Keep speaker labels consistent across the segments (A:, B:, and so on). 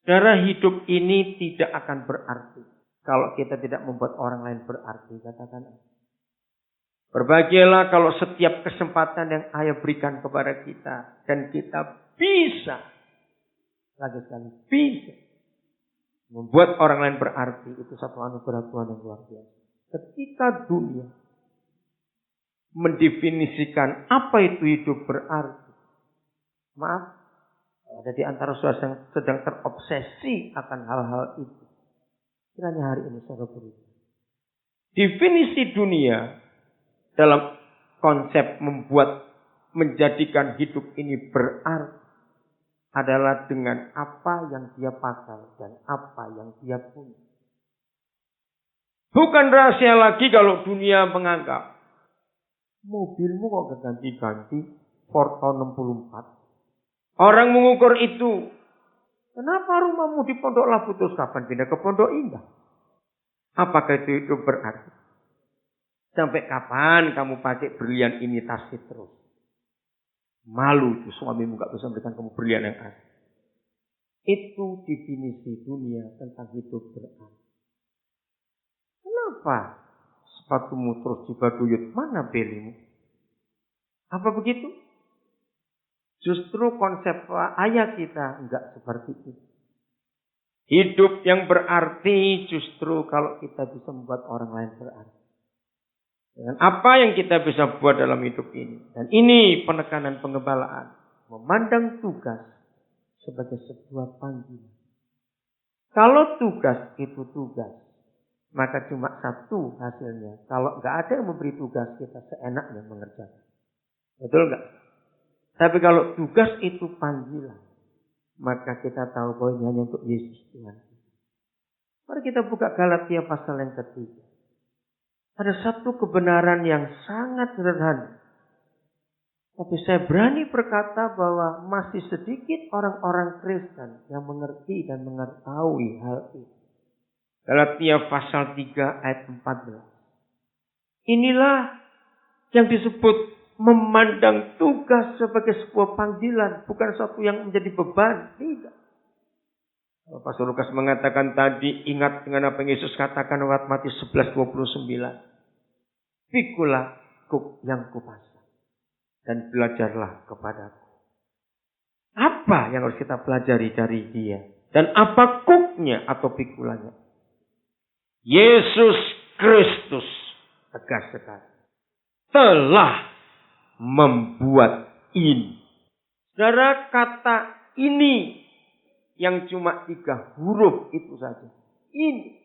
A: Darah hidup ini tidak akan berarti kalau kita tidak membuat orang lain berarti. Katakan, berbahagialah kalau setiap kesempatan yang Ayah berikan kepada kita dan kita bisa, lagi sekali, bisa membuat orang lain berarti. Itu satu anugerah Tuhan yang luar biasa. Ketika dunia mendefinisikan apa itu hidup berarti, maaf, ada di antara saudara yang sedang terobsesi akan hal-hal itu, kiranya hari ini saudara berubah. Definisi dunia dalam konsep menjadikan hidup ini berarti adalah dengan apa yang dia pakai dan apa yang dia punya. Bukan rahasia lagi kalau dunia menganggap mobilmu kok ganti-ganti Ford tahun 64. Orang mengukur itu. Kenapa rumahmu di Pondok Labu terus kapan pindah ke Pondok Indah? Apakah itu hidup berarti? Sampai kapan kamu pakai berlian imitasi terus? Malu itu suamimu gak bisa memberikan kamu berlian yang asli. Itu definisi dunia tentang hidup berarti. Kenapa sepatumu terus dibaduyut? Mana belimu? Apa begitu? Justru konsep ayat kita enggak seperti itu. Hidup yang berarti justru kalau kita bisa membuat orang lain berarti. Dengan apa yang kita bisa buat dalam hidup ini. Dan ini penekanan pengembalaan. Memandang tugas sebagai sebuah panggilan. Kalau tugas itu tugas, maka cuma satu hasilnya. Kalau enggak ada yang memberi tugas, kita seenaknya mengerjakan. Betul enggak? Tapi kalau tugas itu panggilan, maka kita tahu bahwa ini hanya untuk Yesus Tuhan. Mari kita buka Galatia pasal yang ketiga. Ada satu kebenaran yang sangat sederhana. Tapi saya berani berkata bahwa masih sedikit orang-orang Kristen yang mengerti dan mengetahui hal itu. Galatia pasal 3 ayat 14. Inilah yang disebut memandang tugas sebagai sebuah panggilan, bukan sesuatu yang menjadi beban. Tidak. Pastor Lukas mengatakan tadi, ingat dengan apa yang Yesus katakan lewat Matius 11:29. Pikulah kuk yang kupasang dan belajarlah kepadaku. Apa yang harus kita pelajari dari dia? Dan apa kuknya atau pikulannya? Yesus Kristus, tegas sekali, telah membuat ini. Saudara, kata ini yang cuma 3 huruf itu saja. Ini.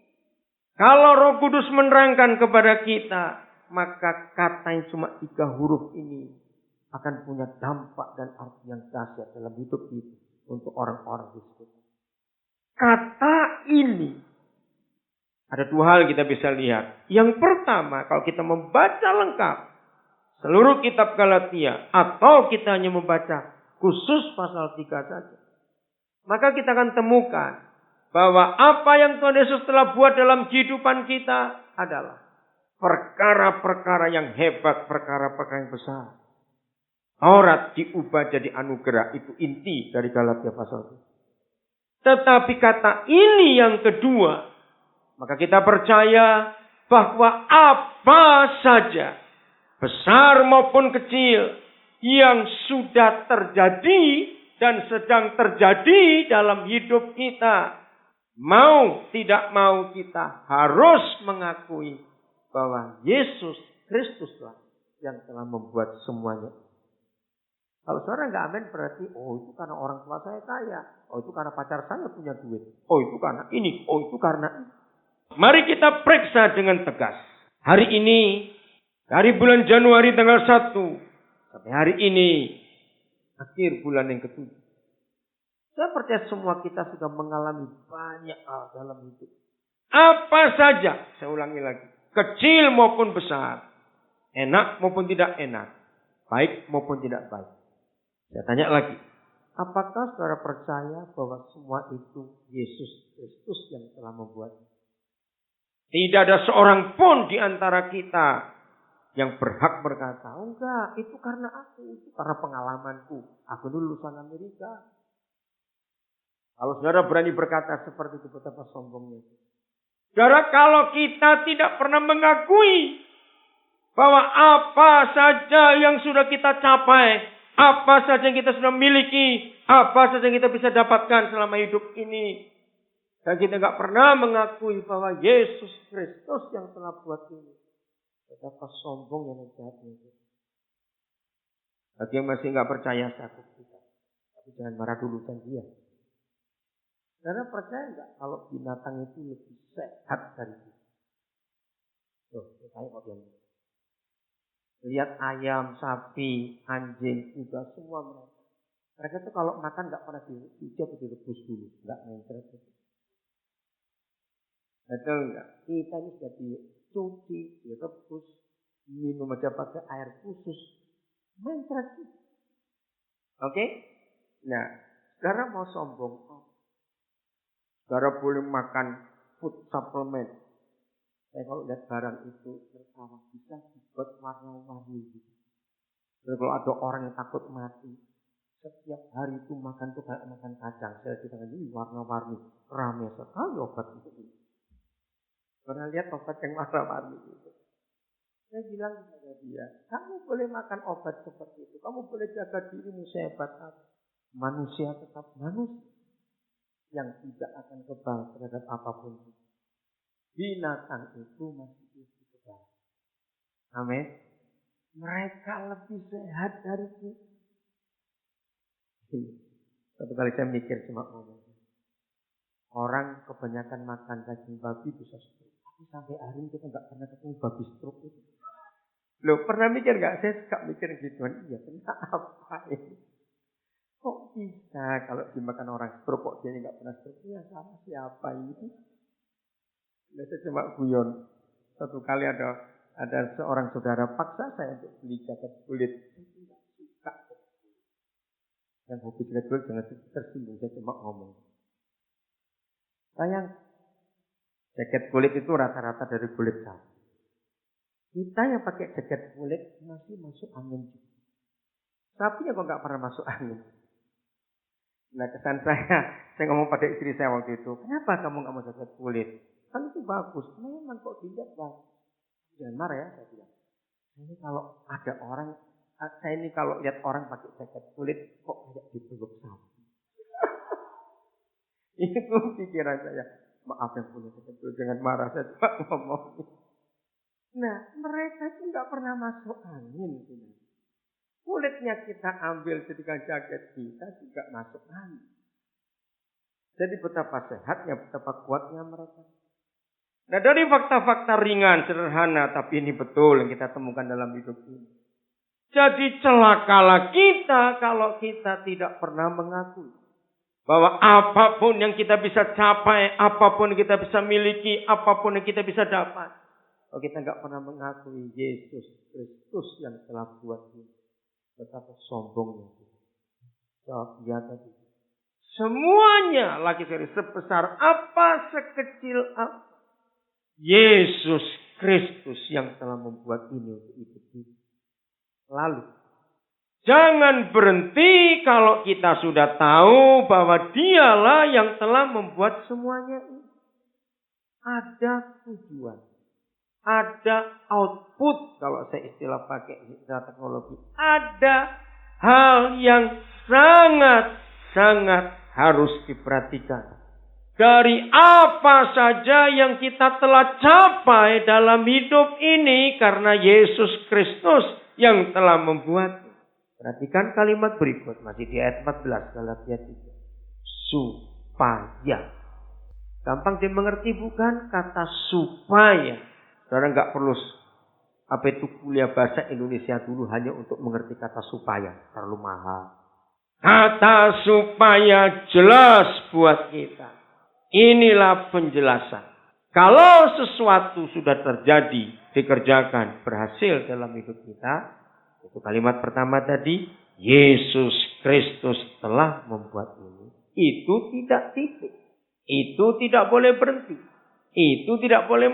A: Kalau Roh Kudus menerangkan kepada kita, maka kata yang cuma 3 huruf ini akan punya dampak dan arti yang dahsyat dalam hidup kita untuk orang-orang di sekitar. Kata ini. Ada 2 hal kita bisa lihat. Yang pertama, kalau kita membaca lengkap seluruh kitab Galatia, atau kita hanya membaca khusus pasal 3 saja, maka kita akan temukan bahwa apa yang Tuhan Yesus telah buat dalam kehidupan kita adalah perkara-perkara yang hebat, perkara-perkara yang besar. Taurat diubah jadi anugerah, itu inti dari Galatia pasal 3. Tetapi kata ini yang kedua, maka kita percaya bahwa apa saja, besar maupun kecil, yang sudah terjadi dan sedang terjadi dalam hidup kita, mau tidak mau kita harus mengakui bahwa Yesus Kristuslah yang telah membuat semuanya. Kalau saudara nggak amin berarti, oh itu karena orang tua saya kaya, oh itu karena pacar saya punya duit, oh itu karena ini, oh itu karena ini. Mari kita periksa dengan tegas. Hari ini, dari bulan Januari tanggal 1 sampai hari ini, akhir bulan yang ke-7. Saya percaya semua kita sudah mengalami banyak hal dalam hidup. Apa saja, saya ulangi lagi. Kecil maupun besar. Enak maupun tidak enak. Baik maupun tidak baik. Saya tanya lagi. Apakah saudara percaya bahwa semua itu Yesus Kristus yang telah membuatnya? Tidak ada seorang pun di antara kita yang berhak berkata, oh enggak, itu karena aku, itu karena pengalamanku. Aku dulu lulusan Amerika. Kalau saudara berani berkata seperti itu, betapa sombongnya. Saudara, kalau kita tidak pernah mengakui bahwa apa saja yang sudah kita capai, apa saja yang kita sudah miliki, apa saja yang kita bisa dapatkan selama hidup ini, dan kita nggak pernah mengakui bahwa Yesus Kristus yang telah buat ini, betapa sombongnya dan jahatnya itu. Bagi yang masih nggak percaya, saya buktikan. Tapi jangan marah dulu kan dia. Saudara percaya nggak kalau binatang itu lebih sehat dari kita? Tuh, saya kok bilang. Lihat ayam, sapi, anjing, kuda, semua mereka. Mereka tuh kalau makan nggak pernah dicuci atau direbus dulu, nggak mencret. Betul nggak? Kita ini sudah dicuci, direbus, minum aja pakai air khusus, mencret. Oke? Nah, saudara mau sombong? Saudara boleh makan food supplement. Saya kalau lihat barang itu pertama bisa dibuat warna-warni gitu. Jadi kalau ada orang yang takut mati, setiap hari itu makan tuh kayak makan kacang. Saya bilang ini warna-warni, ramai sekali obat itu. Pernah lihat obat yang warna-warni itu? Saya bilang kepada dia, kamu boleh makan obat seperti itu. Kamu boleh jaga dirimu sehebat apa. Manusia tetap manusia yang tidak akan kebal terhadap apapun. Binatang itu masih bisa kebal. Amin. Mereka lebih sehat dari kita. Satu kali saya mikir cuma ngomong. Orang kebanyakan makan daging babi bisa stroke. Tapi sampai hari ini kita nggak pernah ketemu babi stroke itu. Loh, pernah mikir nggak? Saya suka mikir gituan. Iya, kenapa ini? Kok bisa kalau dimakan orang stroke kok dia nggak pernah stroke? Ya sama siapa ini? Saya cuma guyon. Satu kali ada seorang saudara paksa saya untuk beli jaket kulit. Saya tidak suka. Yang hobi jaket kulit jangan tersinggung. Saya cuma ngomong. Sayang, jaket kulit itu rata-rata dari kulit sapi. Kita yang pakai jaket kulit masih masuk angin juga. Sapinya kok nggak pernah masuk angin. Nah, kesan saya ngomong pada istri saya waktu itu, kenapa kamu nggak mau jaket kulit? Kan itu bagus. Memang kok dilihat bagus. Jangan marah ya, saya bilang. Ini kalau ada orang, saya ini kalau lihat orang pakai jaket kulit, kok kayak dipeluk sapi. Itu pikiran saya. Maaf yang punya jaket kulit, jangan marah, saya cuma ngomong. Nah, mereka itu nggak pernah masuk angin. Kulitnya kita ambil ketika jaket kita juga masuk angin. Jadi betapa sehatnya, betapa kuatnya mereka. Nah, dari fakta-fakta ringan, sederhana, tapi ini betul yang kita temukan dalam hidup ini. Jadi celakalah kita kalau kita tidak pernah mengakui bahwa apapun yang kita bisa capai, apapun yang kita bisa miliki, apapun yang kita bisa dapat, kalau kita nggak pernah mengakui Yesus Kristus yang telah buat ini, betapa sombongnya. Jawab ya tadi. Semuanya lagi sekali, sebesar apa, sekecil apa, Yesus Kristus yang telah membuat ini untuk hidup kita. Lalu, jangan berhenti kalau kita sudah tahu bahwa dialah yang telah membuat semuanya ini. Ada tujuan. Ada output, kalau saya istilah pakai istilah teknologi. Ada hal yang sangat harus diperhatikan. Dari apa saja yang kita telah capai dalam hidup ini karena Yesus Kristus yang telah membuat. Perhatikan kalimat berikut, masih di ayat 14 Galatia 3. Supaya. Gampang dimengerti bukan kata supaya. Saudara nggak perlu kuliah bahasa Indonesia dulu hanya untuk mengerti kata supaya. Terlalu mahal. Kata supaya jelas buat kita. Inilah penjelasan. Kalau sesuatu sudah terjadi, dikerjakan, berhasil dalam hidup kita. Itu kalimat pertama tadi. Yesus Kristus telah membuat ini. Itu tidak titik. Itu tidak boleh berhenti. Itu tidak boleh